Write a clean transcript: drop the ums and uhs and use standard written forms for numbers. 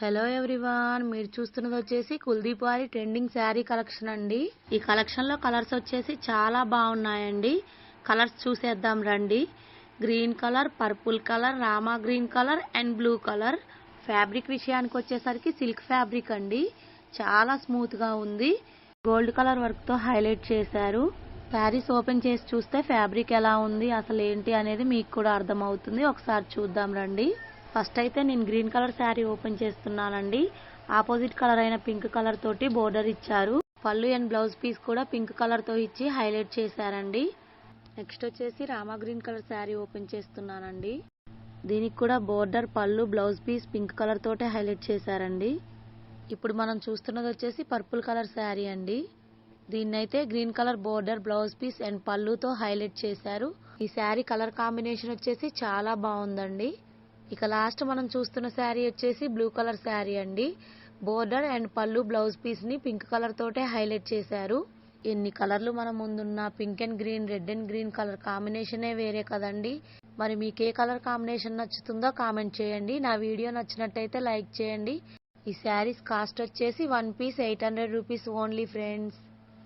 Hello everyone, మీరు చూస్తున్నది వచ్చేసి కుల్దీప్ వారి ట్రెండింగ్ శారీ కలెక్షన్ అండి. ఈ కలెక్షన్ లో కలర్స్ వచ్చేసి చాలా బాగున్నాయండి. కలర్స్ చూసేద్దాం రండి. Green colour, purple colour, Rama green colour and blue colour. Fabric విషయానికి వచ్చేసరికి సిల్క్ ఫ్యాబ్రిక్ అండి. చాలా స్మూత్ గా ఉంది. గోల్డ్ కలర్ వర్క్ తో హైలైట్ చేశారు. శారీస్ ఓపెన్ చేసి చూస్తే ఫ్యాబ్రిక్ ఎలా ఉంది, అసలు ఏంటి అనేది మీకు కూడా అర్థమవుతుంది. ఒకసారి చూద్దాం రండి. ఫస్ట్ అయితే నేను గ్రీన్ కలర్ శారీ ఓపెన్ చేస్తున్నానండి. ఆపోజిట్ కలర్ అయిన పింక్ కలర్ తోటి బోర్డర్ ఇచ్చారు. పళ్ళు అండ్ బ్లౌజ్ పీస్ కూడా పింక్ కలర్ తో ఇచ్చి హైలైట్ చేశారండి. నెక్స్ట్ వచ్చేసి Rama green colour sari open చేస్తున్నానండి. దీనికి కూడా బోర్డర్, పళ్ళు, బ్లౌజ్ పీస్ పింక్ కలర్ తోటే హైలైట్ చేశారండి. ఇప్పుడు మనం చూస్తున్నది వచ్చేసి పర్పుల్ కలర్ శారీ అండి. దీన్నైతే green colour border, blouse piece and పళ్ళుతో హైలైట్ చేశారు. ఈ శారీ కలర్ కాంబినేషన్ వచ్చేసి చాలా బాగుందండి. ఇక లాస్ట్ మనం చూస్తున్న శారీ వచ్చేసి బ్లూ కలర్ శారీ అండి. బోర్డర్ అండ్ పళ్ళు, బ్లౌజ్ పీస్ ని పింక్ కలర్ తోటే హైలైట్ చేశారు. ఎన్ని కలర్లు మన ముందున్న pink and green, red and green colour కాంబినేషనే వేరే కదండి. మరి మీకు ఏ కలర్ కాంబినేషన్ నచ్చుతుందో కామెంట్ చేయండి. నా వీడియో నచ్చినట్టయితే లైక్ చేయండి. ఈ శారీస్ కాస్ట్ వచ్చేసి 1 పీస్ 800 రూపీస్ ఓన్లీ ఫ్రెండ్స్.